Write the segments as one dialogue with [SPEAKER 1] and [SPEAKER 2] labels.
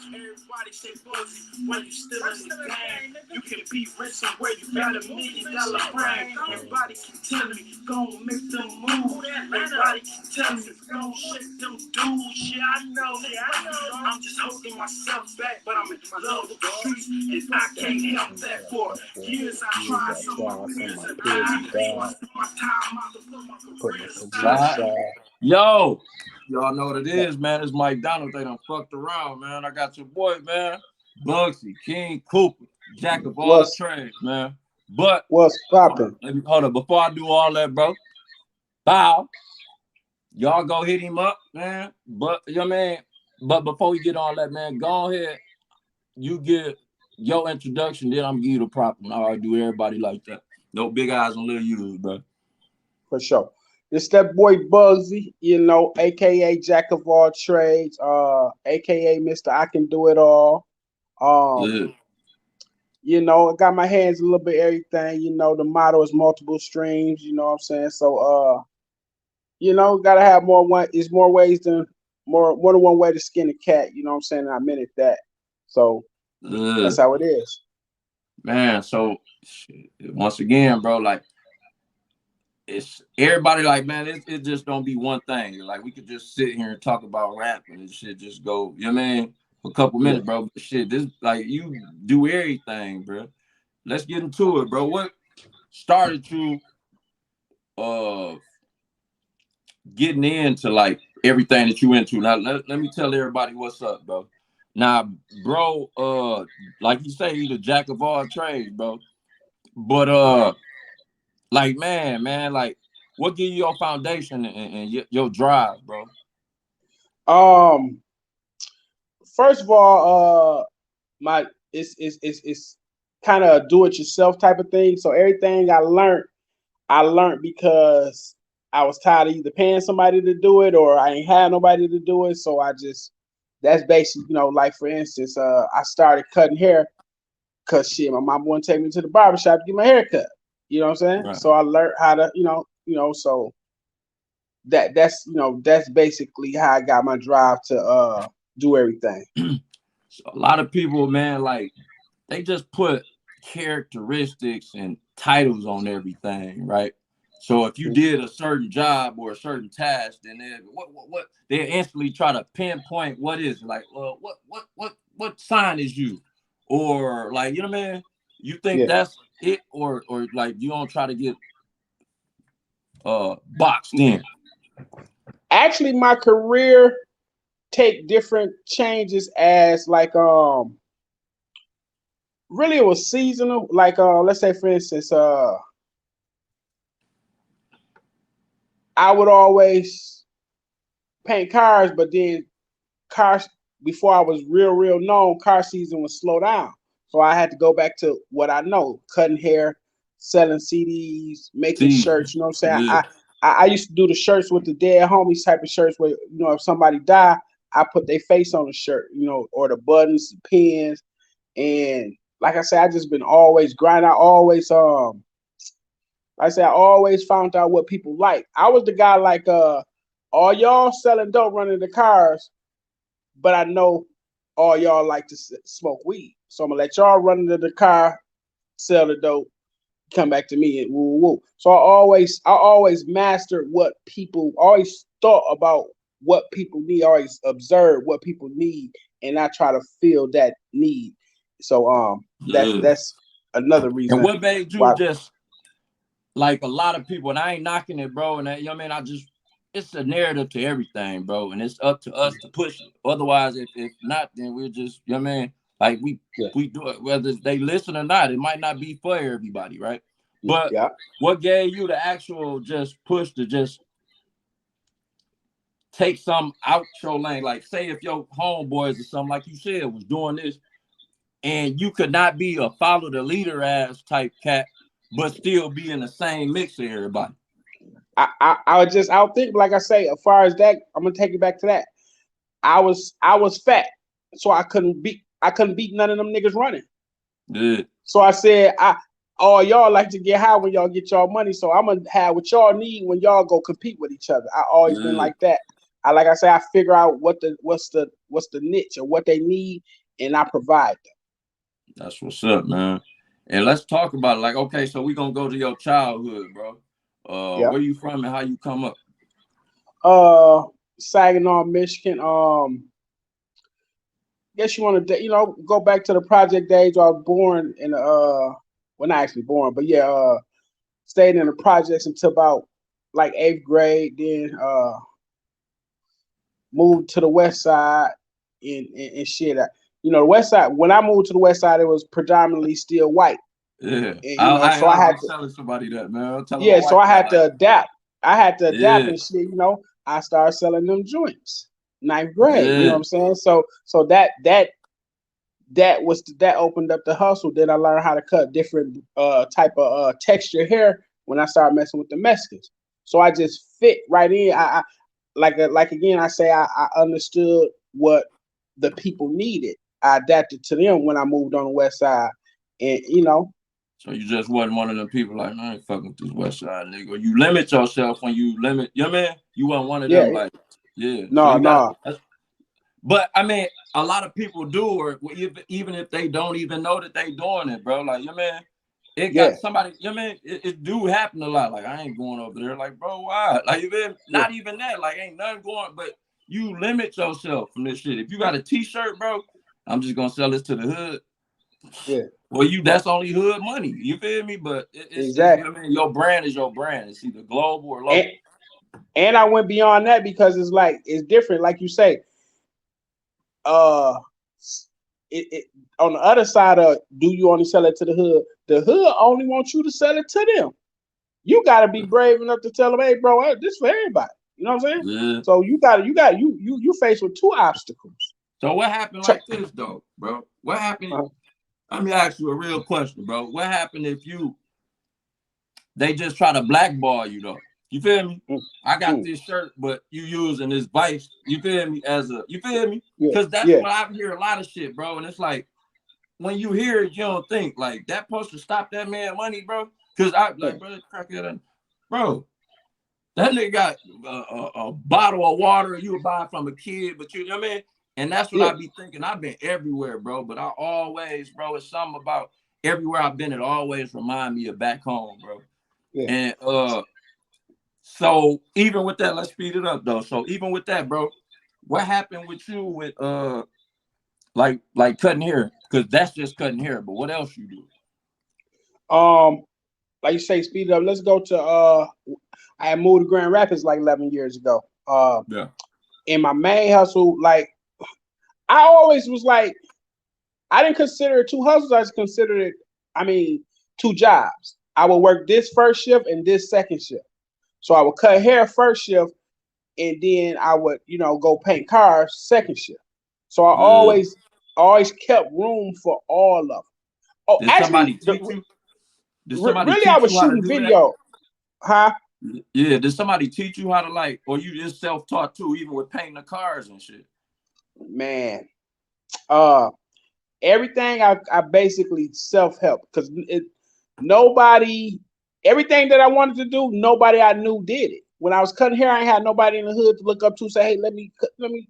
[SPEAKER 1] Everybody say Bugsy, why you still in the game? You can be rich somewhere, you got $1 million brain. Everybody can tell me, gon' make them move. Everybody can tell me, gon' shake them dudes. Yeah, I know. I'm just holding myself back, but I'm in love with the streets, and I can't help that. For years I tried so my peers and I spent my time out to put my career aside.
[SPEAKER 2] Yo, y'all know what it is, man. It's Mike Donald. They done fucked around, man. I got your boy, man. Bugsy, King Cooper, jack of all trades, man. But
[SPEAKER 3] what's popping?
[SPEAKER 2] Hold up. Before I do all that, bro, bow. Y'all go hit him up, man. But you know what I mean? But before we get on that, man, go ahead. You get your introduction, then I'm gonna give you the prop. And I do everybody like that. No big eyes on little U's, bro.
[SPEAKER 3] For sure. It's that boy Bugsy, you know, aka Jack of all trades, aka Mr. I Can Do It All. You know, I got my hands a little bit everything. You know, the motto is multiple streams. You know what I'm saying? So, you know, gotta have more ways than more than one way to skin a cat. You know what I'm saying? And I meant it that. So that's how it is.
[SPEAKER 2] Man, so once again, bro, like it's everybody like, man, it just don't be one thing. Like we could just sit here and talk about rap and this shit just go, you know what I mean? For a couple minutes, bro. But shit, this like you do everything, bro. Let's get into it, bro. What started you getting into like everything that you into? Now let me tell everybody what's up, bro. Now, bro, like you say, you the jack of all trades, bro. But like man, like what give you your foundation and your drive, bro?
[SPEAKER 3] First of all, it's kind of a do-it-yourself type of thing. So everything I learned because I was tired of either paying somebody to do it or I ain't had nobody to do it. So that's basically, you know, like for instance, I started cutting hair because shit, my mom wouldn't take me to the barbershop to get my hair cut. You know what I'm saying? Right. So I learned how to, so that's basically how I got my drive to do everything.
[SPEAKER 2] So a lot of people, man, like they just put characteristics and titles on everything, right? So if you did a certain job or a certain task, then they instantly try to pinpoint what is it. Like, well, what sign is you? Or like, you know what I mean? You think that's it, or like you don't try to get boxed in?
[SPEAKER 3] Actually, my career take different changes as like really it was seasonal. Like let's say for instance, I would always paint cars, but then cars before I was real known, car season would slow down. So I had to go back to what I know: cutting hair, selling CDs, making shirts. You know what I'm saying? Yeah. I used to do the shirts with the dead homies type of shirts where, you know, if somebody died, I put their face on the shirt, you know, or the buttons, the pins. And like I said, I just been always grinding. I always found out what people like. I was the guy like all y'all selling dope, running the cars, but I know all y'all like to smoke weed. So I'm gonna let y'all run into the car, sell the dope, come back to me and woo woo. So I always mastered what people, always thought about what people need, always observe what people need, and I try to fill that need. So that's another reason.
[SPEAKER 2] And what made you just like a lot of people, and I ain't knocking it, bro, and you know what I mean, it's a narrative to everything, bro, and it's up to us to push it. Otherwise, if not, then we're just, you know what I mean, like we do it, whether they listen or not. It might not be for everybody, right? But what gave you the actual just push to just take some out your lane? Like, say if your homeboys or something, like you said, was doing this, and you could not be a follow the leader ass type cat, but still be in the same mix of everybody.
[SPEAKER 3] I would think, like I say, as far as that, I'm gonna take it back to that. I was fat, so I couldn't beat none of them niggas running.
[SPEAKER 2] Yeah.
[SPEAKER 3] So I said, all y'all like to get high when y'all get y'all money, so I'm gonna have what y'all need when y'all go compete with each other. I always been
[SPEAKER 2] Yeah.
[SPEAKER 3] like that. Like I say, I figure out what's the niche or what they need, and I provide them.
[SPEAKER 2] That's what's up, man. And let's talk about it. Like, okay, so we're gonna go to your childhood, bro.
[SPEAKER 3] Yeah.
[SPEAKER 2] Where you from and how you come up?
[SPEAKER 3] Saginaw, Michigan. Guess you want to, go back to the project days. I was born in well, not actually born, but yeah, stayed in the projects until about like 8th grade. Then moved to the west side and shit. The west side. When I moved to the west side, it was predominantly still white.
[SPEAKER 2] Yeah.
[SPEAKER 3] And, so I
[SPEAKER 2] I
[SPEAKER 3] had
[SPEAKER 2] was
[SPEAKER 3] to.
[SPEAKER 2] telling somebody that, man. I'm telling my
[SPEAKER 3] Yeah, so
[SPEAKER 2] wife
[SPEAKER 3] I
[SPEAKER 2] that,
[SPEAKER 3] had
[SPEAKER 2] like,
[SPEAKER 3] to adapt. I had to adapt
[SPEAKER 2] yeah,
[SPEAKER 3] and shit. I started selling them joints. 9th grade. You know
[SPEAKER 2] yeah.
[SPEAKER 3] what I'm saying? So that opened up the hustle. Then I learned how to cut different type of texture hair when I started messing with the Mexicans. So I just fit right in. I like again I say I understood what the people needed. I adapted to them when I moved on the west side, and
[SPEAKER 2] So you just wasn't one of them people like, I ain't fucking with this West Side nigga. You limit yourself when you limit, you know what I mean? You weren't one of them,
[SPEAKER 3] yeah,
[SPEAKER 2] like, yeah. So
[SPEAKER 3] no,
[SPEAKER 2] you got,
[SPEAKER 3] no,
[SPEAKER 2] but I mean, a lot of people do, or even if they don't even know that they doing it, bro. Like, you know what I mean? It
[SPEAKER 3] yeah,
[SPEAKER 2] got somebody, you know what I mean? It do happen a lot. Like, I ain't going over there. Like, bro, why? Like, you been
[SPEAKER 3] yeah,
[SPEAKER 2] not even that. Like, ain't nothing going, but you limit yourself from this shit. If you got a t-shirt, bro, I'm just gonna sell this to the hood.
[SPEAKER 3] yeah,
[SPEAKER 2] Well, that's only hood money. You feel me? But it's you
[SPEAKER 3] exactly.
[SPEAKER 2] know what I mean, your brand is your brand. It's either global or
[SPEAKER 3] And
[SPEAKER 2] local.
[SPEAKER 3] and I went beyond that because it's different. Like you say, uh, it on the other side of, do you only sell it to the hood? The hood only wants you to sell it to them. You got to be brave enough to tell them, hey, bro, this for everybody. You know what I'm saying?
[SPEAKER 2] Yeah.
[SPEAKER 3] So you faced with two obstacles.
[SPEAKER 2] So what happened like this though, bro? What happened? Let me ask you a real question, bro. What happened if they just try to blackball you though? You feel me? I got this shirt, but you using this vice, you feel me, you feel me?
[SPEAKER 3] Yeah,
[SPEAKER 2] Because that's
[SPEAKER 3] yeah,
[SPEAKER 2] what I hear a lot of shit, bro. And it's like, when you hear it, you don't think like that supposed to stop that man money, bro. Because I like, bro, crack it up. Bro, that nigga got a bottle of water you would buy from a kid, but you know what I mean? And that's what
[SPEAKER 3] yeah,
[SPEAKER 2] I be thinking. I've been everywhere, bro, but I always, bro, it's something about everywhere I've been, it always remind me of back home, bro.
[SPEAKER 3] yeah.
[SPEAKER 2] And so even with that, let's speed it up though. So even with that, bro, what happened with you with like cutting hair? Because that's just cutting hair, but what else you do?
[SPEAKER 3] Like you say, speed it up. Let's go to I had moved to Grand Rapids like 11 years ago.
[SPEAKER 2] Yeah.
[SPEAKER 3] In my main hustle, like I always was like, I didn't consider it two hustles. I just considered it, two jobs. I would work this first shift and this second shift. So I would cut hair first shift, and then I would, go paint cars second shift. So I
[SPEAKER 2] Yeah.
[SPEAKER 3] always kept room for all of them. Oh,
[SPEAKER 2] Did
[SPEAKER 3] actually,
[SPEAKER 2] somebody teach you? Did somebody
[SPEAKER 3] really, I
[SPEAKER 2] teach
[SPEAKER 3] was
[SPEAKER 2] you how to
[SPEAKER 3] shooting
[SPEAKER 2] do that?
[SPEAKER 3] video, huh?
[SPEAKER 2] Yeah. Did somebody teach you how to like, or you just self-taught too, even with painting the cars and shit?
[SPEAKER 3] Man, uh, everything I basically self-help because nobody, everything that I wanted to do, nobody I knew did it. When I was cutting hair, I ain't had nobody in the hood to look up to, say, hey, let me, show me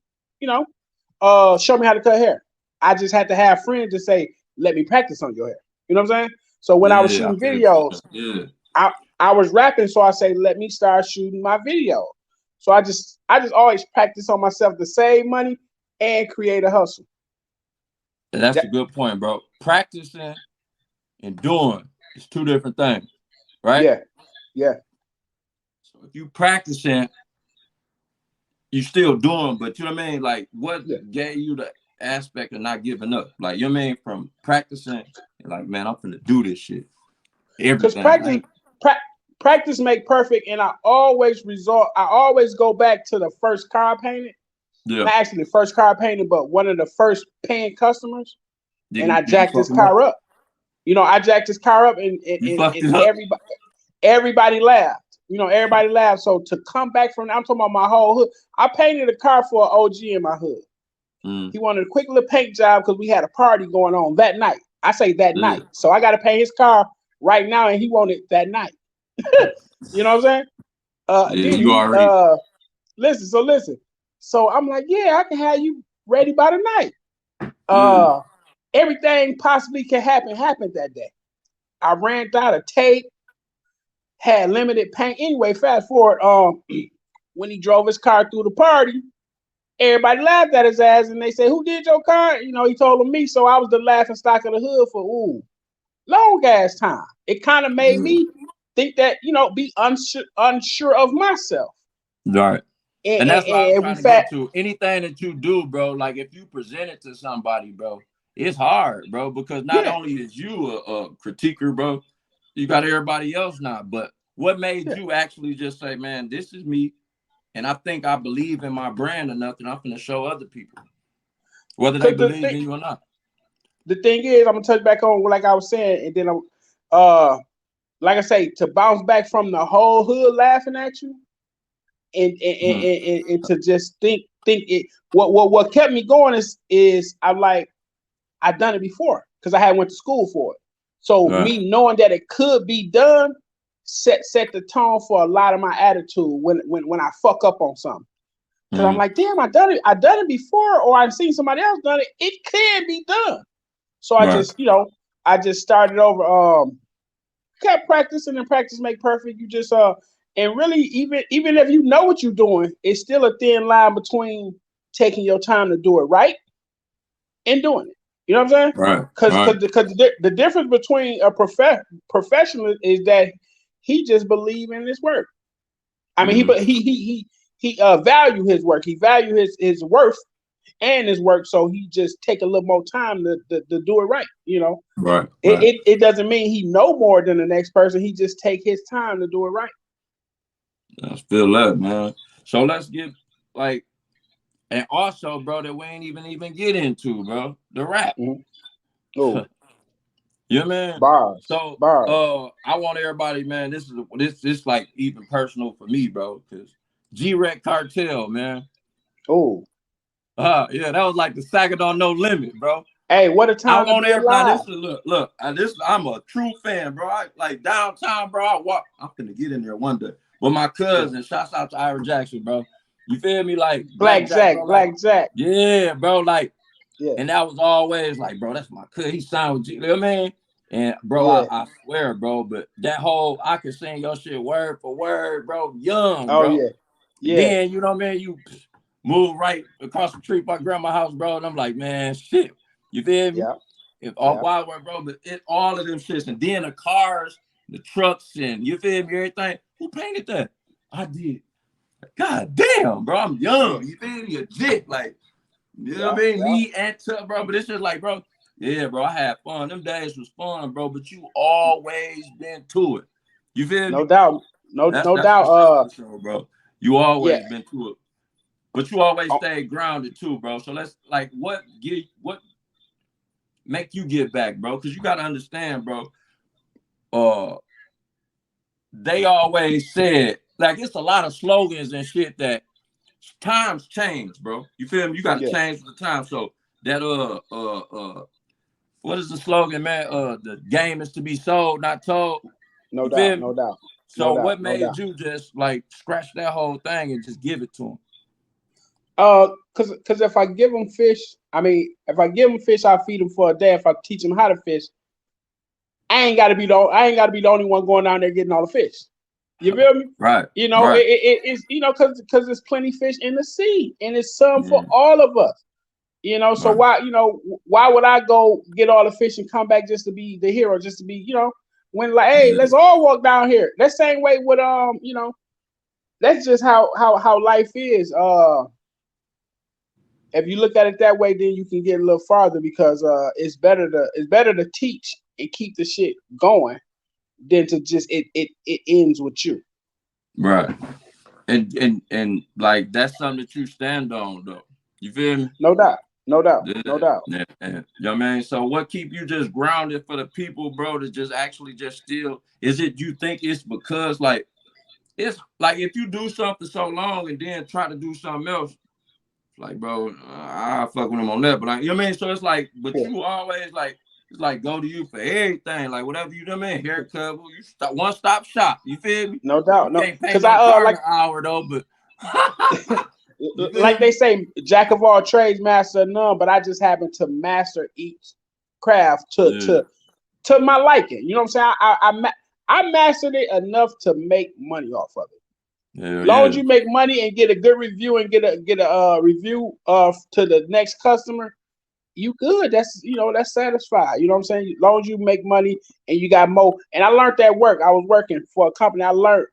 [SPEAKER 3] how to cut hair. I just had to have friends to say, let me practice on your hair. You know what I'm saying? So when I was
[SPEAKER 2] Yeah, I
[SPEAKER 3] shooting
[SPEAKER 2] feel you.
[SPEAKER 3] videos,
[SPEAKER 2] Yeah.
[SPEAKER 3] I was rapping, so I say, let me start shooting my video. So I just always practice on myself to save money and create a hustle.
[SPEAKER 2] That's
[SPEAKER 3] That,
[SPEAKER 2] a good point, bro. Practicing and doing is two different things, right?
[SPEAKER 3] yeah, yeah,
[SPEAKER 2] So if you practicing, you still doing, but you know what I mean? Like, what
[SPEAKER 3] yeah.
[SPEAKER 2] gave you the aspect of not giving up? Like, you know what I mean? From practicing, and like, man, I'm finna do this shit.
[SPEAKER 3] Because
[SPEAKER 2] Everything. I ain't,
[SPEAKER 3] practice make perfect, and I always go back to the first car I painted.
[SPEAKER 2] yeah.
[SPEAKER 3] Not actually the first car I painted, but one of the first paying customers, and I
[SPEAKER 2] Did you
[SPEAKER 3] jacked
[SPEAKER 2] fuck
[SPEAKER 3] his
[SPEAKER 2] him up?
[SPEAKER 3] car up. I jacked his car up, and, and,
[SPEAKER 2] You
[SPEAKER 3] and,
[SPEAKER 2] fucked
[SPEAKER 3] and
[SPEAKER 2] it up.
[SPEAKER 3] everybody laughed. You know, everybody laughed. So to come back from, I'm talking about my whole hood. I painted a car for an OG in my hood.
[SPEAKER 2] Mm.
[SPEAKER 3] He wanted a quick little paint job because we had a party going on that night. I say that
[SPEAKER 2] Yeah.
[SPEAKER 3] night. So I got to paint his car right now, and he wanted that night. You know what I'm saying?
[SPEAKER 2] Yeah,
[SPEAKER 3] Then
[SPEAKER 2] you
[SPEAKER 3] he
[SPEAKER 2] already.
[SPEAKER 3] listen. So I'm like, yeah, I can have you ready by the night.
[SPEAKER 2] Yeah.
[SPEAKER 3] Everything possibly can happen happened that day. I ran out of tape, had limited paint. Anyway, fast forward, when he drove his car through the party, everybody laughed at his ass and they said, "Who did your car?" You know, he told them me. So I was the laughing stock of the hood for long ass time. It kind of made
[SPEAKER 2] Yeah.
[SPEAKER 3] me think that, be unsure of myself.
[SPEAKER 2] Right.
[SPEAKER 3] And,
[SPEAKER 2] And
[SPEAKER 3] and,
[SPEAKER 2] that's what I'm
[SPEAKER 3] and we
[SPEAKER 2] trying to get
[SPEAKER 3] fat,
[SPEAKER 2] to. Anything that you do, bro, like if you present it to somebody, bro, it's hard, bro, because not
[SPEAKER 3] yeah,
[SPEAKER 2] only is you a critiquer, bro, you got everybody else now. But what made
[SPEAKER 3] yeah.
[SPEAKER 2] you actually just say, man, this is me, and I think I believe in my brand enough that I'm going to show other people, whether they
[SPEAKER 3] Because
[SPEAKER 2] believe in you or not.
[SPEAKER 3] the thing is, I'm gonna touch back on like I was saying, and then uh, like I say, to bounce back from the whole hood laughing at you,
[SPEAKER 2] Hmm.
[SPEAKER 3] and to just think it. What kept me going is I'm like, I've done it before because I had went to school for it. So
[SPEAKER 2] Right.
[SPEAKER 3] me knowing that it could be done set the tone for a lot of my attitude when I fuck up on something. Because I'm
[SPEAKER 2] Hmm.
[SPEAKER 3] like, damn, I done it before, or I've seen somebody else done it. It can be done. So
[SPEAKER 2] Right.
[SPEAKER 3] I just started over. Kept practicing, and practice make perfect. You just and really, even if you know what you're doing, it's still a thin line between taking your time to do it right and doing it. You know what I'm saying?
[SPEAKER 2] Right.
[SPEAKER 3] Because
[SPEAKER 2] Right.
[SPEAKER 3] the difference between a professional is that he just believe in his work. I mean,
[SPEAKER 2] Hmm.
[SPEAKER 3] he value his work. He value his worth and his work. So he just take a little more time to do it right. You know,
[SPEAKER 2] Right.
[SPEAKER 3] it,
[SPEAKER 2] Right.
[SPEAKER 3] it it doesn't mean he know more than the next person. He just take his time to do it right.
[SPEAKER 2] I feel that, man. So let's get like, and also, bro, that we ain't even get into, bro, the rap.
[SPEAKER 3] Mm-hmm. Oh,
[SPEAKER 2] Yeah, man.
[SPEAKER 3] bars,
[SPEAKER 2] So,
[SPEAKER 3] bars.
[SPEAKER 2] I want everybody, man. This like even personal for me, bro, because G-Rec Cartel, man.
[SPEAKER 3] Oh,
[SPEAKER 2] Yeah, that was like the Saginaw No Limit, bro.
[SPEAKER 3] hey, what a
[SPEAKER 2] I
[SPEAKER 3] time to
[SPEAKER 2] want
[SPEAKER 3] be
[SPEAKER 2] everybody.
[SPEAKER 3] alive.
[SPEAKER 2] This is look. I'm a true fan, bro. I like downtown, bro. I walk. I'm gonna get in there one day. But my
[SPEAKER 3] Yeah.
[SPEAKER 2] cousin, shouts out to Ira Jackson, bro. You feel me? Like
[SPEAKER 3] Black
[SPEAKER 2] Blackjack,
[SPEAKER 3] Jack,
[SPEAKER 2] bro. Like,
[SPEAKER 3] Black Jack.
[SPEAKER 2] yeah, bro. Like,
[SPEAKER 3] Yeah,
[SPEAKER 2] and that was always like, bro, that's my cousin. He signed with G. You know what I mean? And bro,
[SPEAKER 3] yeah.
[SPEAKER 2] I swear, bro, but that whole I can sing your shit word for word, bro. Young,
[SPEAKER 3] Oh
[SPEAKER 2] bro.
[SPEAKER 3] yeah,
[SPEAKER 2] And
[SPEAKER 3] yeah,
[SPEAKER 2] then you know what I mean? You move right across the street by grandma's house, bro. And I'm like, man, shit. You feel me?
[SPEAKER 3] yeah,
[SPEAKER 2] If all
[SPEAKER 3] yeah.
[SPEAKER 2] wild work, bro, but all of them shits, and then the cars, the trucks, and you feel me, everything. Who painted that? I did. God damn, bro, I'm
[SPEAKER 3] Yeah,
[SPEAKER 2] young. You feel me? A jit, like you know
[SPEAKER 3] yeah,
[SPEAKER 2] what I mean?
[SPEAKER 3] yeah.
[SPEAKER 2] Me and Tuck, bro. But it's just like, bro, yeah, bro, I had fun. Them days was fun, bro. But you always been to it. You feel
[SPEAKER 3] No
[SPEAKER 2] me?
[SPEAKER 3] doubt, no
[SPEAKER 2] That's
[SPEAKER 3] doubt.
[SPEAKER 2] for sure, bro. You
[SPEAKER 3] Yeah.
[SPEAKER 2] always been to it. But you always
[SPEAKER 3] Oh,
[SPEAKER 2] stay grounded too, bro. So let's like what make you get back, bro? Because you gotta understand, bro. Uh they always said like it's a lot of slogans and shit that times change, bro. You feel me? You gotta
[SPEAKER 3] yeah.
[SPEAKER 2] change with the time. So that what is the slogan, man? The game is to be sold, not told.
[SPEAKER 3] No
[SPEAKER 2] You
[SPEAKER 3] doubt,
[SPEAKER 2] feel me?
[SPEAKER 3] no doubt, no
[SPEAKER 2] So
[SPEAKER 3] doubt,
[SPEAKER 2] what
[SPEAKER 3] no
[SPEAKER 2] made
[SPEAKER 3] doubt.
[SPEAKER 2] you just like scratch that whole thing and just give it to him?
[SPEAKER 3] Cause if I give them fish, I mean, if I give them fish, I feed them for a day. If I teach them how to fish, I ain't gotta be the only one going down there getting all the fish. You feel me?
[SPEAKER 2] Right,
[SPEAKER 3] You know,
[SPEAKER 2] right.
[SPEAKER 3] it's cause there's plenty fish in the sea, and it's some for
[SPEAKER 2] Yeah,
[SPEAKER 3] all of us. You know, so
[SPEAKER 2] right.
[SPEAKER 3] why would I go get all the fish and come back just to be the hero, just to be, when like, hey,
[SPEAKER 2] Yeah,
[SPEAKER 3] let's all walk down here. That same way with that's just how life is. If you look at it that way, then you can get a little farther because it's better to teach and keep the shit going than to just it ends with you.
[SPEAKER 2] right. And like that's something that you stand on though. You feel me?
[SPEAKER 3] No doubt, no doubt,
[SPEAKER 2] Yeah,
[SPEAKER 3] no doubt.
[SPEAKER 2] yeah, yeah. You know what I mean? So what keep you just grounded for the people, bro, to just actually just still is it you think it's because like it's like if you do something so long and then try to do something else, like, bro, I fuck with him on that. But you know what I mean? So it's like, but you always like, it's like go to you for everything. Like whatever you know what I mean, haircut, you one stop shop. You feel me?
[SPEAKER 3] No doubt,
[SPEAKER 2] You
[SPEAKER 3] no,
[SPEAKER 2] can't pay
[SPEAKER 3] because
[SPEAKER 2] no
[SPEAKER 3] I
[SPEAKER 2] car
[SPEAKER 3] like
[SPEAKER 2] an hour though, but you feel
[SPEAKER 3] like
[SPEAKER 2] me?
[SPEAKER 3] they say, jack of all trades, master of none. But I just happen to master each craft
[SPEAKER 2] Yeah,
[SPEAKER 3] to my liking. You know what I'm saying? I mastered it enough to make money off of it.
[SPEAKER 2] hell
[SPEAKER 3] Long as
[SPEAKER 2] yeah,
[SPEAKER 3] you make money and get a good review and get a review to the next customer, you good. That's satisfied. You know what I'm saying? Long as you make money and you got more. And I learned that work. I was working for a company. I learned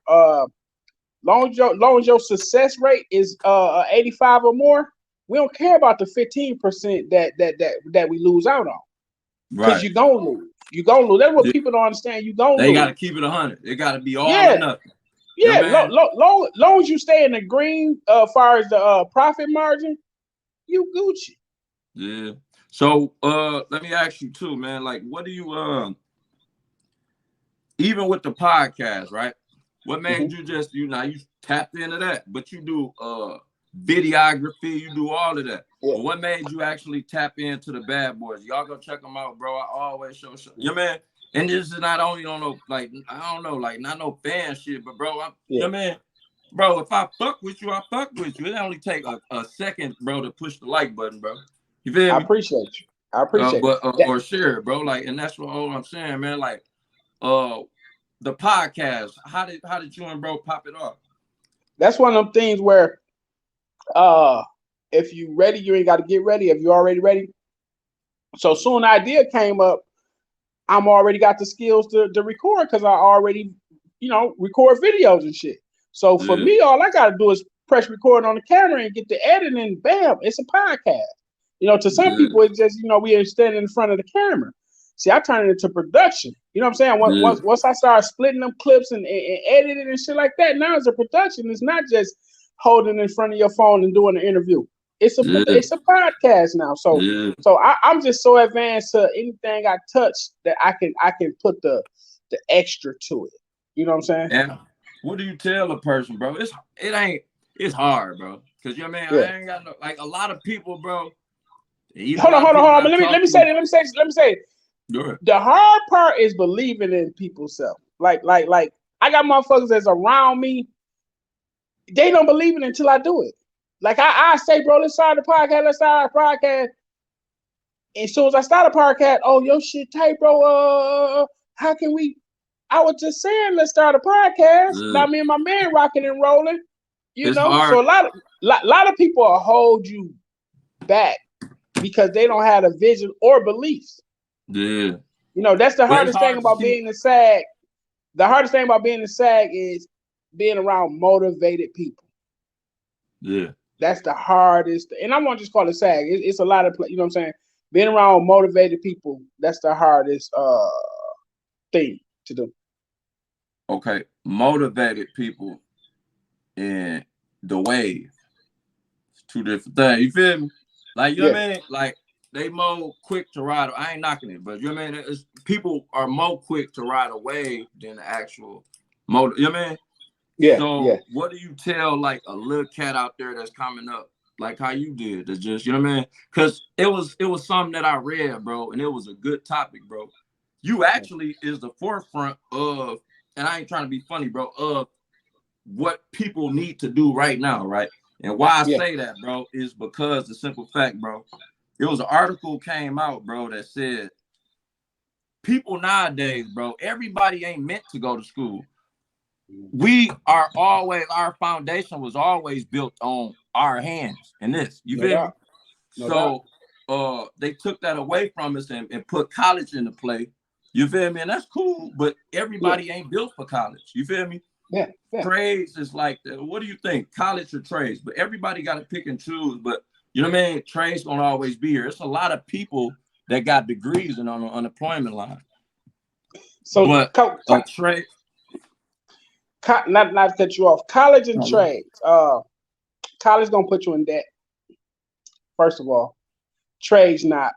[SPEAKER 3] long as your success rate is 85 or more, we don't care about the 15% that we lose out on. Because
[SPEAKER 2] right.
[SPEAKER 3] you gonna lose. You gonna lose. That's what
[SPEAKER 2] Yeah.
[SPEAKER 3] people don't understand. You gonna
[SPEAKER 2] They got to
[SPEAKER 3] lose.
[SPEAKER 2] keep it 100. It got to be all or
[SPEAKER 3] Yeah,
[SPEAKER 2] nothing. You know
[SPEAKER 3] yeah.
[SPEAKER 2] what I mean?
[SPEAKER 3] Long as you stay in the green, far as the profit margin, you Gucci.
[SPEAKER 2] Yeah. So let me ask you too, man. Like, what do you even with the podcast, right? What made
[SPEAKER 3] Mhm.
[SPEAKER 2] you just you tapped into that, but you do videography, you do all of that.
[SPEAKER 3] Yeah.
[SPEAKER 2] But what made you actually tap into the Bad Boys? Y'all go check them out, bro. I always show you know, man. And this is not only on no like I don't know, like not no fan shit, but bro, you
[SPEAKER 3] Yeah.
[SPEAKER 2] know, man. Bro, if I fuck with you, I fuck with you. It only take a second, bro, to push the like button, bro. You feel
[SPEAKER 3] I
[SPEAKER 2] me?
[SPEAKER 3] appreciate you. I appreciate
[SPEAKER 2] But
[SPEAKER 3] that.
[SPEAKER 2] or share it, bro. Like, and that's what all I'm saying, man. Like, uh, the podcast. How did you and bro pop it off?
[SPEAKER 3] That's one of them things where uh if you ready, you ain't got to get ready. If you already ready, so soon idea came up, I'm already got the skills to record because I already, record videos and shit. So for
[SPEAKER 2] Yeah,
[SPEAKER 3] me, all I gotta do is press record on the camera and get the editing. Bam, it's a podcast. To some
[SPEAKER 2] yeah,
[SPEAKER 3] people, it's just we are standing in front of the camera. See, I turn it into production. You know what I'm saying?
[SPEAKER 2] yeah,
[SPEAKER 3] Once I start splitting them clips and editing and shit like that, now it's a production. It's not just holding in front of your phone and doing an interview.
[SPEAKER 2] yeah,
[SPEAKER 3] It's a podcast now. So
[SPEAKER 2] yeah.
[SPEAKER 3] so I'm just so advanced to anything I touch that I can put the extra to it. You know what I'm saying?
[SPEAKER 2] And what do you tell a person, bro? It's hard, bro. Cause you know, man,
[SPEAKER 3] Yeah.
[SPEAKER 2] I ain't got no like a lot of people, bro. Even a
[SPEAKER 3] Hold on,
[SPEAKER 2] lot of
[SPEAKER 3] hold on,
[SPEAKER 2] people
[SPEAKER 3] hold on.
[SPEAKER 2] I
[SPEAKER 3] Let
[SPEAKER 2] talk
[SPEAKER 3] me say
[SPEAKER 2] to.
[SPEAKER 3] that. Let me say it.
[SPEAKER 2] Good.
[SPEAKER 3] The hard part is believing in people's self. Like I got motherfuckers that's around me. They don't believe it until I do it. Like I say, bro, let's start the podcast. Let's start the podcast. And as soon as I start a podcast, oh, your shit tight, bro. How can we? I was just saying, let's start a podcast.
[SPEAKER 2] Yeah.
[SPEAKER 3] Now me and my man rocking and rolling.
[SPEAKER 2] It's
[SPEAKER 3] So
[SPEAKER 2] hard.
[SPEAKER 3] a lot of people will hold you back because they don't have a vision or beliefs.
[SPEAKER 2] Yeah.
[SPEAKER 3] That's the
[SPEAKER 2] But it's
[SPEAKER 3] hardest thing
[SPEAKER 2] hard to
[SPEAKER 3] about
[SPEAKER 2] keep.
[SPEAKER 3] being in SAG. The hardest thing about being in SAG is being around motivated people.
[SPEAKER 2] Yeah.
[SPEAKER 3] That's the hardest. And I won't just call it SAG. It's a lot of, you know what I'm saying? Being around motivated people, that's the hardest thing to do.
[SPEAKER 2] Okay. Motivated people and the wave. It's two different things. You feel me? Like, you know
[SPEAKER 3] Yeah,
[SPEAKER 2] what I mean? Like, they more quick to ride. I ain't knocking it, but you know what I mean? People are more quick to ride a wave than the actual motor. You know what I mean?
[SPEAKER 3] yeah, yeah.
[SPEAKER 2] So, what do you tell like a little cat out there that's coming up, like how you did? That's just, you know what I mean? Because it was something that I read, bro, and it was a good topic, bro. You actually is the forefront of, and I ain't trying to be funny, bro, of what people need to do right now, right? And why I
[SPEAKER 3] Yeah.
[SPEAKER 2] say that, bro, is because the simple fact, bro, it was an article came out, bro, that said people nowadays, bro, everybody ain't meant to go to school. Our foundation was always built on our hands and this. You
[SPEAKER 3] No
[SPEAKER 2] feel me?
[SPEAKER 3] doubt. No doubt.
[SPEAKER 2] So they took that away from us and put college into play. You feel me? And that's cool, but
[SPEAKER 3] Yeah,
[SPEAKER 2] everybody ain't built for college. You feel me?
[SPEAKER 3] yeah, yeah.
[SPEAKER 2] Trades is like that. What do you think? College or trades? But everybody got to pick and choose. But you know what I mean? Trades gonna always be here. It's a lot of people that got degrees and on the unemployment line.
[SPEAKER 3] So,
[SPEAKER 2] But a trade.
[SPEAKER 3] not to cut you off. College and
[SPEAKER 2] Oh,
[SPEAKER 3] trades. College gonna put you in debt. First of all, trades not.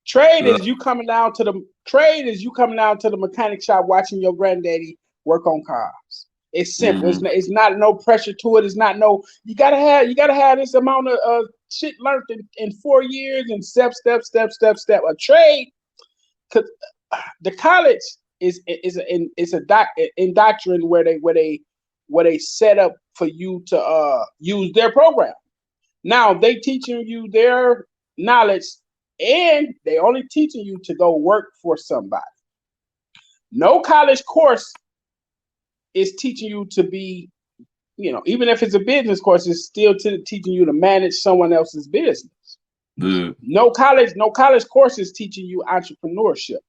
[SPEAKER 3] Trade is you coming down to the mechanic shop watching your granddaddy work on cars. It's simple. It's not no pressure to it. It's not no. You gotta have this amount of shit learned in 4 years and step. A trade, cause the college is indoctrined where they set up for you to use their program. Now they teaching you their knowledge, and they only teaching you to go work for somebody. No college course is teaching you to be, even if it's a business course, it's still teaching you to manage someone else's business. No college course is teaching you entrepreneurship.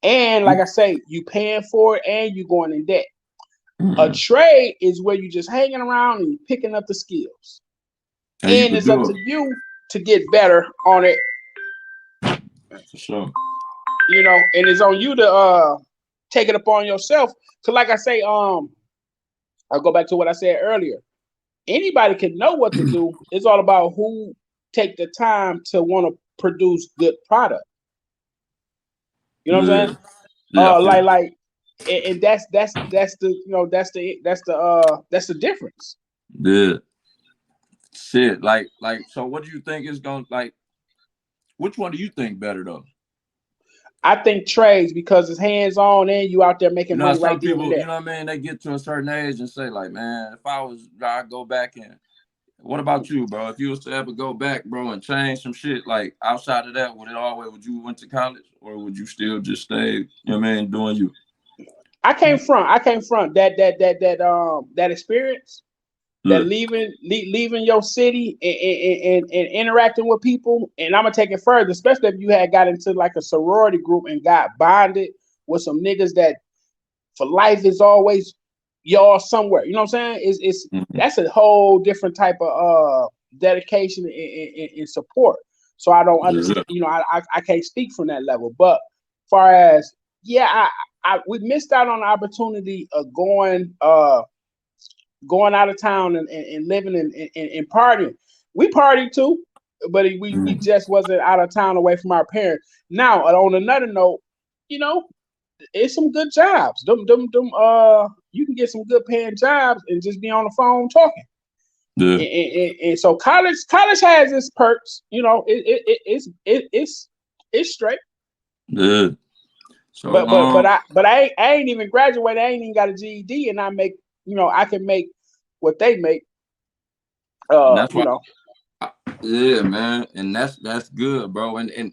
[SPEAKER 3] And like I say, you paying for it and you going in debt. A trade is where you just hanging around and you picking up the skills. And it's up to you to get better on it.
[SPEAKER 2] For sure.
[SPEAKER 3] And it's on you to take it upon yourself. So like I say, I'll go back to what I said earlier. Anybody can know what to do. It's all about who take the time to want to produce good product. You know what I'm saying? And that's the difference.
[SPEAKER 2] Yeah. Shit. Like, so what do you think is going like? Which one do you think better though?
[SPEAKER 3] I think trades, because it's hands on and you out there making money right there.
[SPEAKER 2] Some people, you know what I mean? They get to a certain age and say like, man, if I'd go back and. What about you, bro? If you was to ever go back, bro, and change some shit, like outside of that, would you went to college, or would you still just stay, you know what I mean, doing you?
[SPEAKER 3] I came from that experience, that leaving your city and interacting with people. And I'm gonna take it further, especially if you had got into like a sorority group and got bonded with some niggas that for life is always y'all somewhere. You know what I'm saying? It's that's a whole different type of dedication and support. So I don't understand. I can't speak from that level. But far as we missed out on the opportunity of going out of town and living and partying. We partied too, but we just wasn't out of town away from our parents. Now, on another note, it's some good jobs. You can get some good paying jobs and just be on the phone talking. Yeah. And so college has its perks. It's straight.
[SPEAKER 2] Yeah. So,
[SPEAKER 3] but I ain't even graduated. I ain't even got a GED, and I make I can make what they make.
[SPEAKER 2] That's why, yeah, man, and that's good, bro. And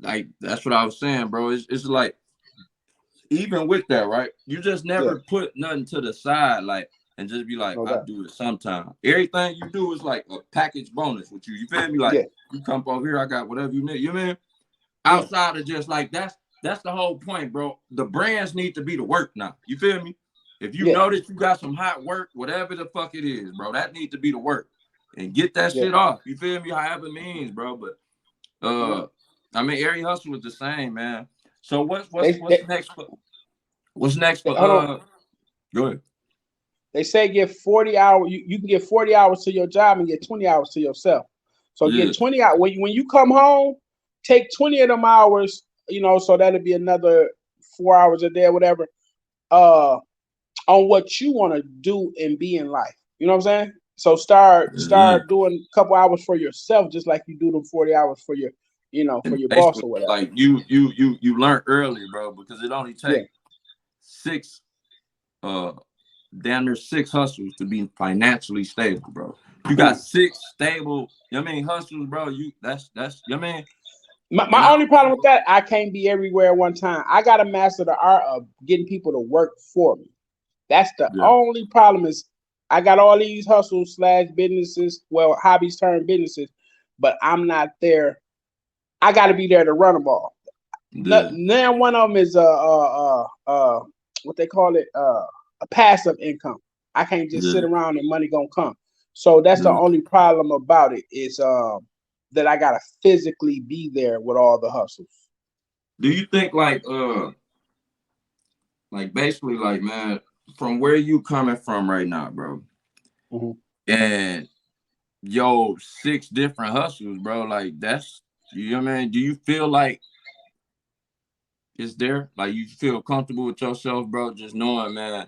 [SPEAKER 2] like that's what I was saying, bro. It's like even with that, right? You just never put nothing to the side, like, and just be like, I'll do it sometime. Everything you do is like a package bonus with you. You feel me? Like you come over here, I got whatever you need. You know what I mean? Outside of just like that's the whole point, bro. The brands need to be the work now. You feel me? If you know that you got some hot work, whatever the fuck it is, bro, that need to be the work. And get that shit off. You feel me? However it means, bro. But I mean, every hustle is the same, man. So what's next for What's next for go ahead.
[SPEAKER 3] They say give 40 hours. You can get 40 hours to your job and get 20 hours to yourself. So get 20 hours. When you come home, take 20 of them hours, so that'll be another 4 hours a day or whatever, on what you want to do and be in life. You know what I'm saying? So start doing a couple hours for yourself, just like you do them 40 hours for your, for your boss or whatever.
[SPEAKER 2] Like you learn early, bro, because it only takes 6 damn near 6 hustles to be financially stable, bro. You got 6 stable, hustles, bro. That's
[SPEAKER 3] my only problem with that, I can't be everywhere at one time. I gotta master the art of getting people to work for me. That's the only problem. Is I got all these hustles / businesses, hobbies turned businesses, but I'm not there. I got to be there to run them all. Now one of them is what they call it, a passive income. I can't just sit around and money gonna come. So that's the only problem about it, is that I gotta physically be there with all the hustles.
[SPEAKER 2] Do you think like basically like, man, from where you coming from right now, bro, and 6 different hustles, bro, like that's, you know what I mean? Do you feel like it's there? Like you feel comfortable with yourself, bro, just knowing, man?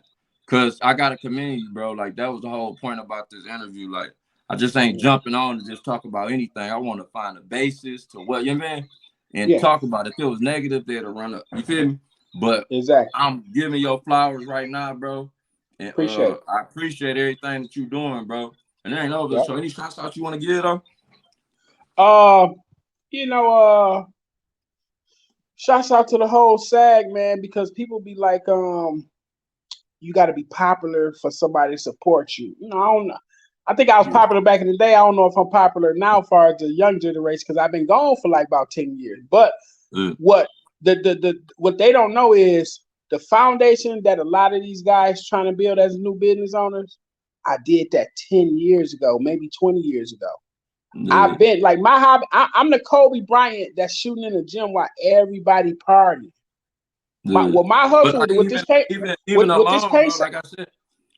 [SPEAKER 2] Cause I gotta commend you, bro. Like that was the whole point about this interview. Like I just ain't jumping on to just talk about anything. I want to find a basis to what you mean and
[SPEAKER 3] Yeah,
[SPEAKER 2] talk about it. If it was negative, there to run up. You feel me? But
[SPEAKER 3] exactly.
[SPEAKER 2] I'm giving your flowers right now, bro. And
[SPEAKER 3] Appreciate it.
[SPEAKER 2] I appreciate everything that you're doing, bro. And there ain't over.
[SPEAKER 3] Yep.
[SPEAKER 2] So any shots out you want to give though?
[SPEAKER 3] Uh, you know, shouts out to the whole SAG, man, because people be like, you got to be popular for somebody to support you. You know, I don't know. I think I was popular back in the day. I don't know if I'm popular now, as far as the young generation, because I've been gone for like about 10 years. But what what they don't know is the foundation that a lot of these guys trying to build as new business owners. I did that 10 years ago, maybe 20 years ago. I've been like my hobby. I'm the Kobe Bryant that's shooting in the gym while everybody partying. My
[SPEAKER 2] But
[SPEAKER 3] hustle
[SPEAKER 2] like
[SPEAKER 3] with this paint
[SPEAKER 2] even
[SPEAKER 3] with this
[SPEAKER 2] alone,
[SPEAKER 3] paint.
[SPEAKER 2] bro, like I said,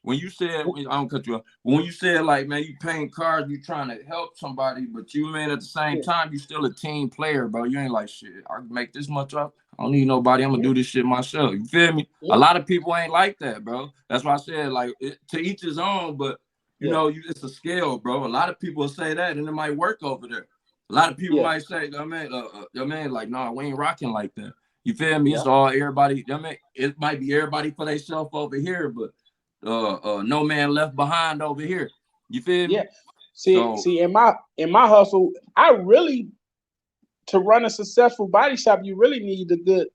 [SPEAKER 2] when you said I don't cut you off, when you said like man, you paint cars, you trying to help somebody, but you man at the same time you still a team player, bro. You ain't like shit. I can make this much up. I don't need nobody. I'm gonna do this shit myself. You feel me? A lot of people ain't like that, bro. That's why I said like to each his own, but you know, it's a scale, bro. A lot of people say that, and it might work over there. A lot of people might say, man, like, no, we ain't rocking like that. You feel me? It's all everybody. I mean, it might be everybody for themselves over here, but no man left behind over here. You feel me?
[SPEAKER 3] Yeah. See, in my hustle, I really to run a successful body shop, you really need a good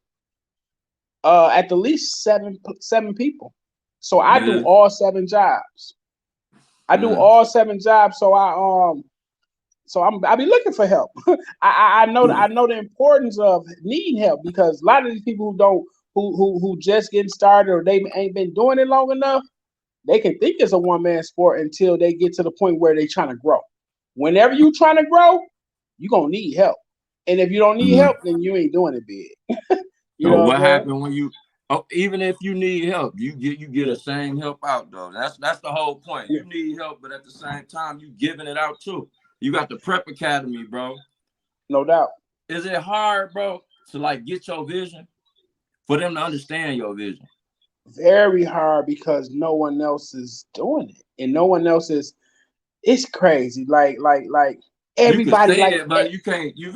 [SPEAKER 3] at the least seven people. So I do all 7 jobs. I do all 7 jobs. So I be looking for help. I know the importance of needing help because a lot of these people who just getting started or they ain't been doing it long enough, they can think it's a one-man sport until they get to the point where they trying to grow. Whenever you trying to grow, you gonna need help. And if you don't need help, then you ain't doing it big. You
[SPEAKER 2] So
[SPEAKER 3] know what
[SPEAKER 2] what
[SPEAKER 3] I'm saying?
[SPEAKER 2] happened when you even if you need help, you get the same help out though. That's the whole point. You need help, but at the same time, you giving it out too. You got the prep academy, bro.
[SPEAKER 3] No doubt.
[SPEAKER 2] Is it hard, bro, to like get your vision for them to understand your vision?
[SPEAKER 3] Very hard because no one else is doing it, and no one else is. It's crazy. Like
[SPEAKER 2] You could
[SPEAKER 3] everybody
[SPEAKER 2] say
[SPEAKER 3] like
[SPEAKER 2] it, but you can't. You.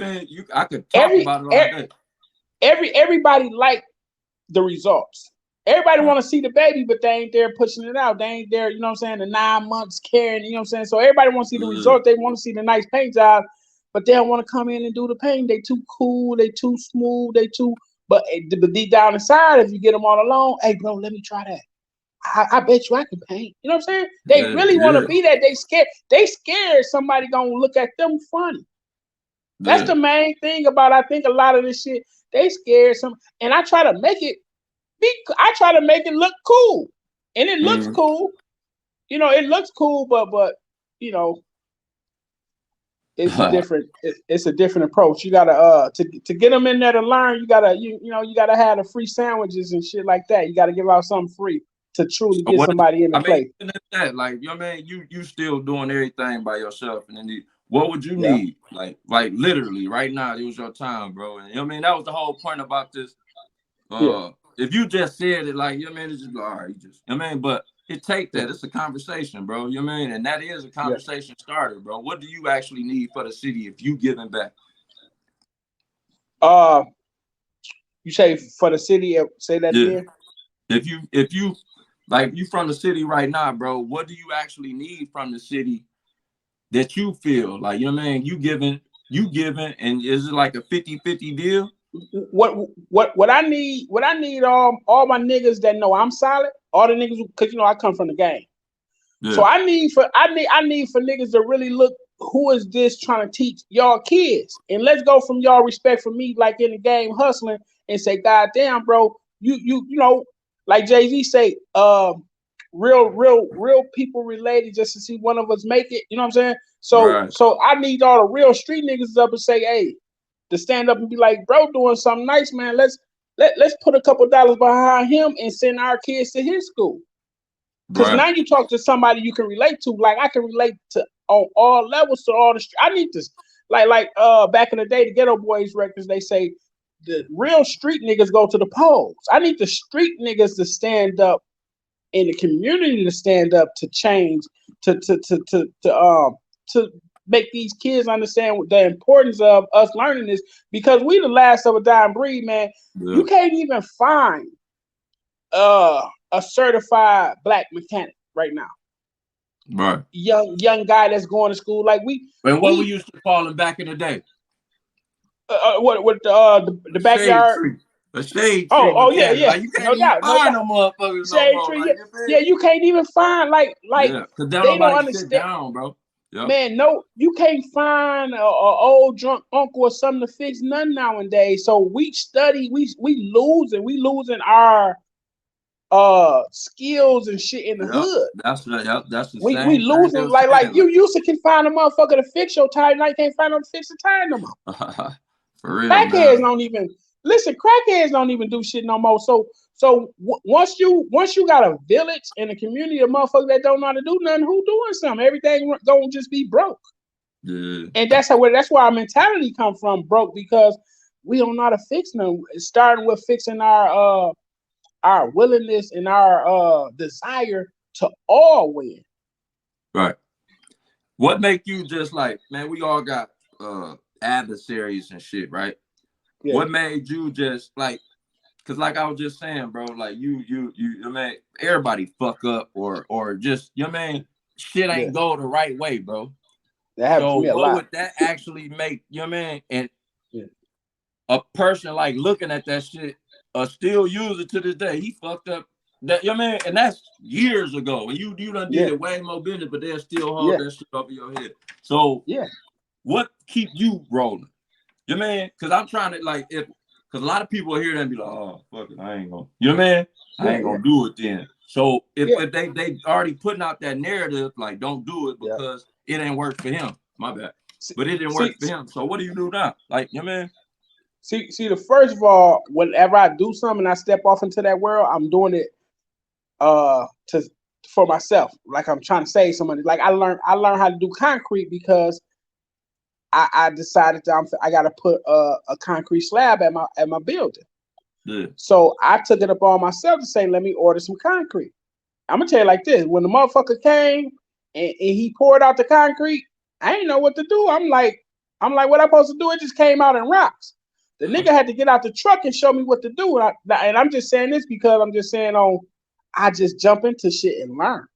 [SPEAKER 2] I could talk
[SPEAKER 3] every
[SPEAKER 2] about it all day.
[SPEAKER 3] everybody like the results. Everybody want to see the baby, but they ain't there pushing it out. They ain't there, you know what I'm saying, the 9 months carrying, you know what I'm saying? So everybody want to see the result. They want to see the nice paint job, but they don't want to come in and do the paint. They too cool, they too smooth, but deep down inside, if you get them all alone, hey bro, let me try that. I bet you I can paint. You know what I'm saying? They really want to be that. They scared. They scared somebody gonna look at them funny. That's the main thing about I think a lot of this shit. They scared some, and I try to make it I try to make it look cool, and it looks cool. You know, it looks cool, but you know, it's a different approach. You gotta to get them in there to learn. You gotta you gotta have the free sandwiches and shit like that. You gotta give out something free to truly
[SPEAKER 2] So
[SPEAKER 3] get
[SPEAKER 2] what?
[SPEAKER 3] somebody in the
[SPEAKER 2] I mean,
[SPEAKER 3] place.
[SPEAKER 2] even at that, like you know, man, you still doing everything by yourself, and then what would you
[SPEAKER 3] Yeah.
[SPEAKER 2] need? Like literally right now, it was your time, bro. And you know what I mean, that was the whole point about this.
[SPEAKER 3] Yeah.
[SPEAKER 2] If you just said it like, you know what I mean, it's just all right, just you know what I mean, but it take that. It's a conversation, bro. You know what I mean? And that is a
[SPEAKER 3] Yeah.
[SPEAKER 2] conversation starter, bro. What do you actually need for the city if you giving back?
[SPEAKER 3] You say for the city, say that
[SPEAKER 2] Yeah.
[SPEAKER 3] again.
[SPEAKER 2] If you like you from the city right now, bro, what do you actually need from the city that you feel like, you know what I mean? You giving, and is it like a 50-50 deal?
[SPEAKER 3] What I need all my niggas that know I'm solid, all the niggas because I come from the game.
[SPEAKER 2] Yeah.
[SPEAKER 3] So I need for niggas to really look who is this trying to teach y'all kids. And let's go from y'all respect for me like in the game hustling and say, God damn, bro, you know, like Jay-Z say, real people related just to see one of us make it. You know what I'm saying? So
[SPEAKER 2] Right.
[SPEAKER 3] so I need all the real street niggas up and say, hey, to stand up and be like, bro, doing something nice, man. Let's put a couple dollars behind him and send our kids to his school. Because now you talk to somebody you can relate to. Like I can relate to on all levels to all the. I need this. Like back in the day, the Ghetto Boys records, they say the real street niggas go to the polls. I need the street niggas to stand up in the community to stand up to change, to make these kids understand the importance of us learning this, because we the last of a dying breed, man.
[SPEAKER 2] Yeah.
[SPEAKER 3] You can't even find a certified black mechanic right now.
[SPEAKER 2] Right.
[SPEAKER 3] Young guy that's going to school like
[SPEAKER 2] And what we used to call them back in the day.
[SPEAKER 3] What the
[SPEAKER 2] Shade
[SPEAKER 3] backyard.
[SPEAKER 2] tree. A shade tree
[SPEAKER 3] Oh yeah,
[SPEAKER 2] mechanic.
[SPEAKER 3] yeah.
[SPEAKER 2] Like you can't
[SPEAKER 3] No
[SPEAKER 2] even
[SPEAKER 3] doubt, no
[SPEAKER 2] find
[SPEAKER 3] doubt.
[SPEAKER 2] them motherfuckers no
[SPEAKER 3] Shade
[SPEAKER 2] more.
[SPEAKER 3] tree,
[SPEAKER 2] Like
[SPEAKER 3] yeah.
[SPEAKER 2] you feel
[SPEAKER 3] Yeah,
[SPEAKER 2] me?
[SPEAKER 3] you can't even find like
[SPEAKER 2] Yeah, because now
[SPEAKER 3] they don't
[SPEAKER 2] nobody sit
[SPEAKER 3] understand.
[SPEAKER 2] down, bro. Yep.
[SPEAKER 3] Man, no, you can't find a old drunk uncle or something to fix none nowadays. So we study, we losing our skills and shit in the
[SPEAKER 2] Yep.
[SPEAKER 3] hood.
[SPEAKER 2] That's the
[SPEAKER 3] We
[SPEAKER 2] same thing they
[SPEAKER 3] losing
[SPEAKER 2] were
[SPEAKER 3] like
[SPEAKER 2] saying.
[SPEAKER 3] you used to can find a motherfucker to fix your tire, now you can't find no to fix the tire no more.
[SPEAKER 2] For real,
[SPEAKER 3] Crackheads
[SPEAKER 2] man.
[SPEAKER 3] don't even listen. Crackheads don't even do shit no more. So once you got a village and a community of motherfuckers that don't know how to do nothing, who doing something? Everything gonna just be broke.
[SPEAKER 2] Yeah.
[SPEAKER 3] And that's where our mentality come from, broke, because we don't know how to fix them. Starting with fixing our willingness and our desire to all win.
[SPEAKER 2] Right. What make you just like, man, we all got adversaries and shit, right?
[SPEAKER 3] Yeah.
[SPEAKER 2] What made you just like, cause like I was just saying, bro, like you man, everybody fuck up or just, you know what I mean, shit ain't
[SPEAKER 3] Yeah.
[SPEAKER 2] go the right way, bro.
[SPEAKER 3] That happens
[SPEAKER 2] So
[SPEAKER 3] to me a
[SPEAKER 2] what
[SPEAKER 3] lot.
[SPEAKER 2] would that actually make, you know what I mean? And
[SPEAKER 3] Yeah.
[SPEAKER 2] a person like looking at that shit, still use it to this day. He fucked up that, you know what I mean? And that's years ago. And you done did it way more business, but they'll still hold that shit over your head. So what keep you rolling? You know what I mean? Because I'm trying to like, because a lot of people hear that and be like, oh, fuck it, I ain't gonna, you know what I mean? I ain't gonna do it then. So if they already putting out that narrative, like, don't do it because it ain't work for him. My bad. But it didn't work for him. So what do you do now? Like, you know what I mean?
[SPEAKER 3] See, the first of all, whenever I do something and I step off into that world, I'm doing it for myself. Like I'm trying to save somebody. Like I learned how to do concrete because I decided that I got to put a concrete slab at my building.
[SPEAKER 2] Yeah.
[SPEAKER 3] So I took it upon myself to say, let me order some concrete. I'm gonna tell you like this: when the motherfucker came and he poured out the concrete, I ain't know what to do. I'm like, what I supposed to do? It just came out in rocks. The nigga had to get out the truck and show me what to do. And I'm just saying this because I'm just saying I just jump into shit and learn.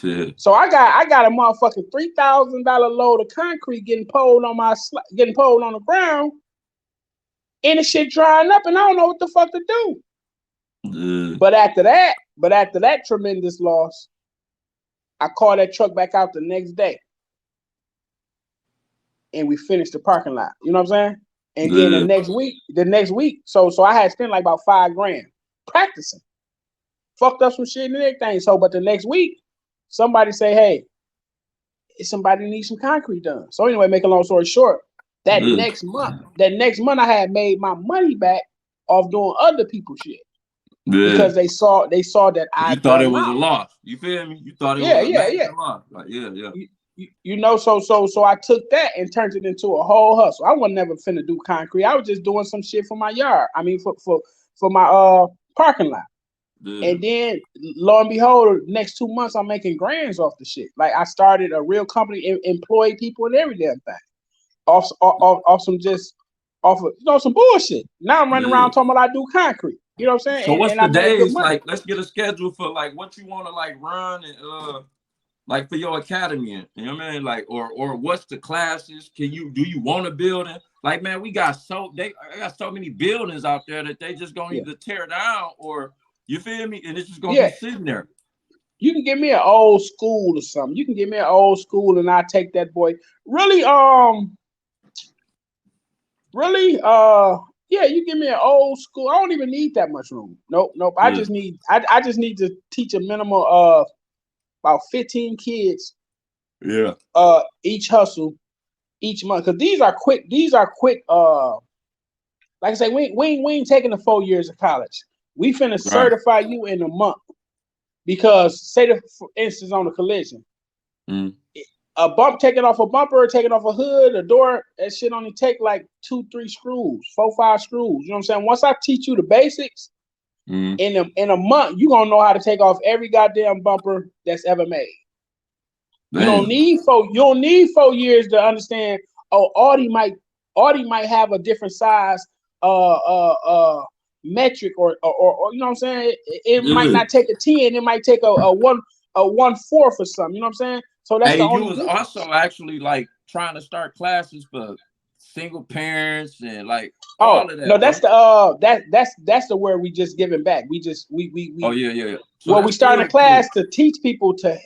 [SPEAKER 2] Yeah.
[SPEAKER 3] So I got a motherfucking $3,000 load of concrete getting poured on the ground, and the shit drying up, and I don't know what the fuck to do.
[SPEAKER 2] Yeah.
[SPEAKER 3] But after that tremendous loss, I called that truck back out the next day, and we finished the parking lot. You know what I'm saying? And then the next week, so I had spent like about $5,000 practicing. Fucked up some shit and everything. So, but the next week, somebody say, hey, somebody needs some concrete done. So anyway, make a long story short, that next month I had made my money back off doing other people's shit.
[SPEAKER 2] Yeah.
[SPEAKER 3] Because they saw that I
[SPEAKER 2] thought it was a loss. You feel me? You thought it was a major loss. Like, yeah.
[SPEAKER 3] You know, so I took that and turned it into a whole hustle. I wasn't never finna do concrete. I was just doing some shit for my yard. I mean, for my parking lot. Yeah. And then, lo and behold, next 2 months I'm making grands off the shit. Like I started a real company, employ people and every damn thing. Off of some bullshit. Now I'm running around talking about I do concrete. You know what I'm saying?
[SPEAKER 2] So what's
[SPEAKER 3] and
[SPEAKER 2] the
[SPEAKER 3] I made good
[SPEAKER 2] days
[SPEAKER 3] money.
[SPEAKER 2] like? Let's get a schedule for like what you want to like run and like for your academy. You know what I mean? Like or what's the classes? Do you want a building? Like man, I got so many buildings out there that they just gonna either tear down or you feel me? And it's just gonna be sitting there.
[SPEAKER 3] You can give me an old school or something. You can give me an old school and I take that boy. Really, yeah, you give me an old school. I don't even need that much room. Nope. I just need to teach a minimum of about 15 kids.
[SPEAKER 2] Yeah.
[SPEAKER 3] Each hustle, each month. Cause these are quick. Like I say, we ain't taking the 4 years of college. We finna certify you in a month. Because say for instance on a collision. A bump taking off a bumper, taking off a hood, a door, that shit only take like 2-3 screws, 4-5 screws. You know what I'm saying? Once I teach you the basics, In a month, you gonna know how to take off every goddamn bumper that's ever made. You don't need 4 years to understand. Oh, Audi might have a different size metric or you know what I'm saying? It might not take a 10, it might take a 1/4 or something, you know what I'm saying? So that's the
[SPEAKER 2] Hey, you
[SPEAKER 3] only
[SPEAKER 2] was
[SPEAKER 3] difference.
[SPEAKER 2] also actually like trying to start classes for single parents and like
[SPEAKER 3] Oh
[SPEAKER 2] all of
[SPEAKER 3] no,
[SPEAKER 2] that,
[SPEAKER 3] that's
[SPEAKER 2] bro.
[SPEAKER 3] the that's the where we just giving back. We just
[SPEAKER 2] Oh
[SPEAKER 3] we
[SPEAKER 2] yeah. So
[SPEAKER 3] well, we
[SPEAKER 2] that's
[SPEAKER 3] starting a
[SPEAKER 2] still good.
[SPEAKER 3] class to teach people to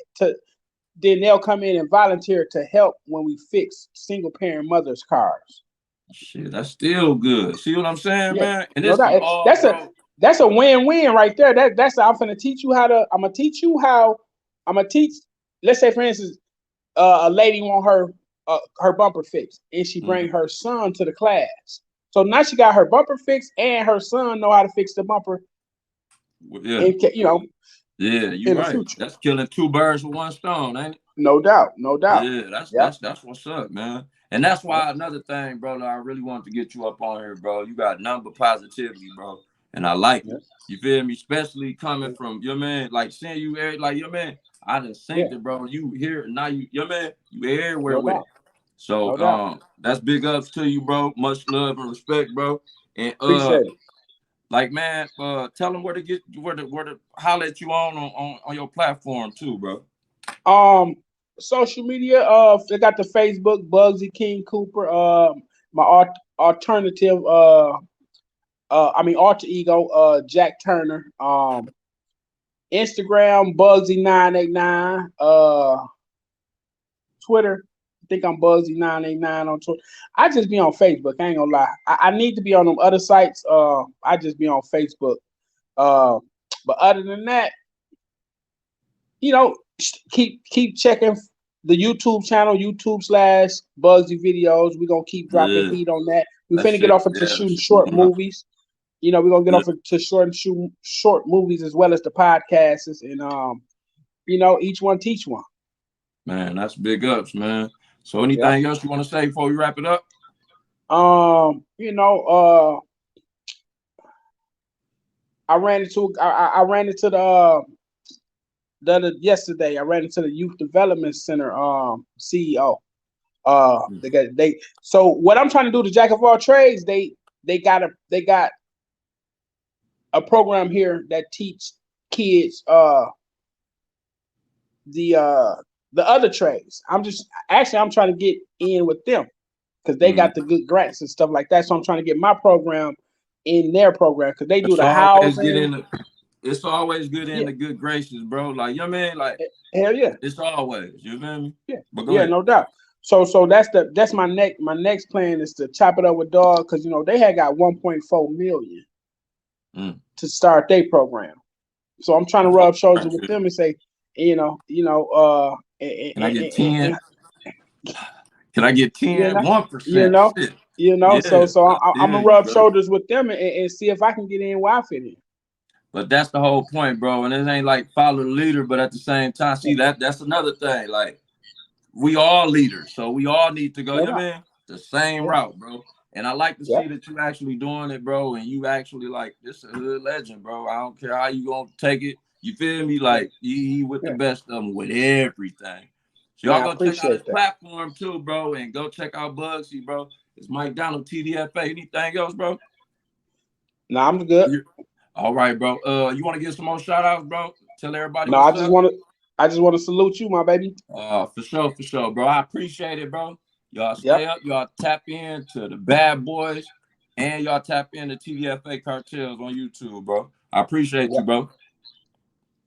[SPEAKER 3] then they'll come in and volunteer to help when we fix single parent mothers' cars.
[SPEAKER 2] Shit, that's still good. See what I'm saying,
[SPEAKER 3] Yeah,
[SPEAKER 2] man? And
[SPEAKER 3] no
[SPEAKER 2] this is
[SPEAKER 3] doubt.
[SPEAKER 2] all, bro.
[SPEAKER 3] That's a win-win right there. That's I'm gonna teach you how to. I'm gonna teach you how. I'm gonna teach. Let's say, for instance, a lady want her bumper fixed, and she bring her son to the class. So now she got her bumper fixed, and her son know how to fix the bumper.
[SPEAKER 2] Yeah,
[SPEAKER 3] And you know,
[SPEAKER 2] yeah, you
[SPEAKER 3] in the
[SPEAKER 2] right.
[SPEAKER 3] future,
[SPEAKER 2] That's killing two birds with one stone, ain't it?
[SPEAKER 3] no doubt, no doubt.
[SPEAKER 2] Yeah,
[SPEAKER 3] Yep.
[SPEAKER 2] that's what's up, man. And that's
[SPEAKER 3] Yep.
[SPEAKER 2] why another thing, bro, that I really wanted to get you up on here, bro. You got number positivity, bro. And I like it.
[SPEAKER 3] Yep.
[SPEAKER 2] You feel me? Especially coming
[SPEAKER 3] Yep.
[SPEAKER 2] from your man, like seeing you like your man. I done
[SPEAKER 3] Yeah.
[SPEAKER 2] synced it, bro. You here now, your man, you everywhere
[SPEAKER 3] No
[SPEAKER 2] with it.
[SPEAKER 3] doubt.
[SPEAKER 2] So
[SPEAKER 3] No doubt.
[SPEAKER 2] that's big ups to you, bro. Much love and respect, bro. And
[SPEAKER 3] Appreciate it.
[SPEAKER 2] like man, tell them where to holler at you on your platform too, bro.
[SPEAKER 3] Social media. They got the Facebook Bugsy King Cooper. My alternative. I mean alter ego. Jack Turner. Instagram Bugsy989. Twitter. I think I'm Bugsy989 on Twitter. I just be on Facebook. I ain't gonna lie. I need to be on them other sites. I just be on Facebook. Uh, but other than that, you know, keep checking the YouTube channel, YouTube/Bugsy videos. We're gonna keep dropping
[SPEAKER 2] Yeah,
[SPEAKER 3] heat on that. We
[SPEAKER 2] that
[SPEAKER 3] finna get
[SPEAKER 2] shit.
[SPEAKER 3] off into
[SPEAKER 2] Yeah, that
[SPEAKER 3] shooting
[SPEAKER 2] shit
[SPEAKER 3] short
[SPEAKER 2] going up.
[SPEAKER 3] movies. You know, we're gonna get
[SPEAKER 2] Yeah.
[SPEAKER 3] off into short movies as well as the podcasts, and you know, each one teach one.
[SPEAKER 2] Man, that's big ups, man. So
[SPEAKER 3] Yep.
[SPEAKER 2] anything else you want to say before we wrap it up?
[SPEAKER 3] You know, I ran into yesterday. I ran into the Youth Development Center CEO. They so what I'm trying to do, the jack of all trades, they got a program here that teach kids the other trades. I'm trying to get in with them because they got the good grants and stuff like that. So I'm trying to get my program in their program because they do
[SPEAKER 2] It's
[SPEAKER 3] the
[SPEAKER 2] always get
[SPEAKER 3] housing.
[SPEAKER 2] in the. It's always good in
[SPEAKER 3] Yeah,
[SPEAKER 2] the good graces, bro. Like you know what I mean, like
[SPEAKER 3] hell yeah,
[SPEAKER 2] it's always. You feel me?
[SPEAKER 3] yeah,
[SPEAKER 2] But go
[SPEAKER 3] yeah,
[SPEAKER 2] ahead.
[SPEAKER 3] no doubt. So that's my next plan is to chop it up with dog because you know they had got 1.4 million
[SPEAKER 2] Mm.
[SPEAKER 3] to start their program. So I'm trying to
[SPEAKER 2] Oh,
[SPEAKER 3] rub shoulders with
[SPEAKER 2] shit.
[SPEAKER 3] them and say,
[SPEAKER 2] Can I get 10? Can I get
[SPEAKER 3] you
[SPEAKER 2] 10?
[SPEAKER 3] know,
[SPEAKER 2] 1%? Shit.
[SPEAKER 3] so
[SPEAKER 2] Yeah, I
[SPEAKER 3] I'm
[SPEAKER 2] feel
[SPEAKER 3] gonna
[SPEAKER 2] you,
[SPEAKER 3] rub
[SPEAKER 2] bro.
[SPEAKER 3] shoulders with them and see if I can get in where I fit in.
[SPEAKER 2] But that's the whole point, bro. And it ain't like follow the leader, but at the same time,
[SPEAKER 3] Yeah,
[SPEAKER 2] see that's another thing. Like we all leaders, so we all need to go,
[SPEAKER 3] no
[SPEAKER 2] you know what
[SPEAKER 3] doubt.
[SPEAKER 2] I mean? The same
[SPEAKER 3] Yeah,
[SPEAKER 2] route, bro. And I like to
[SPEAKER 3] yeah,
[SPEAKER 2] see that you actually doing it, bro. And you actually like this a hood legend, bro. I don't care how you gonna take it. You feel me?
[SPEAKER 3] yeah,
[SPEAKER 2] Like he with the
[SPEAKER 3] yeah.
[SPEAKER 2] best of them with everything. So
[SPEAKER 3] Man,
[SPEAKER 2] y'all
[SPEAKER 3] I
[SPEAKER 2] go check out his
[SPEAKER 3] appreciate that.
[SPEAKER 2] platform too, bro, and go check out Bugsy, bro. It's Mike Donald TDFA. Anything else, bro?
[SPEAKER 3] No, I'm good.
[SPEAKER 2] All right, bro. You want to give some more shout outs, bro? Tell everybody
[SPEAKER 3] No,
[SPEAKER 2] what's up.
[SPEAKER 3] I just want to salute you, my baby.
[SPEAKER 2] For sure, bro. I appreciate it, bro. Y'all
[SPEAKER 3] Yep.
[SPEAKER 2] stay up. Y'all tap in to the Bad Boys, and y'all tap in to TDFA Cartels on YouTube, bro. I appreciate you,
[SPEAKER 3] Yep.
[SPEAKER 2] bro.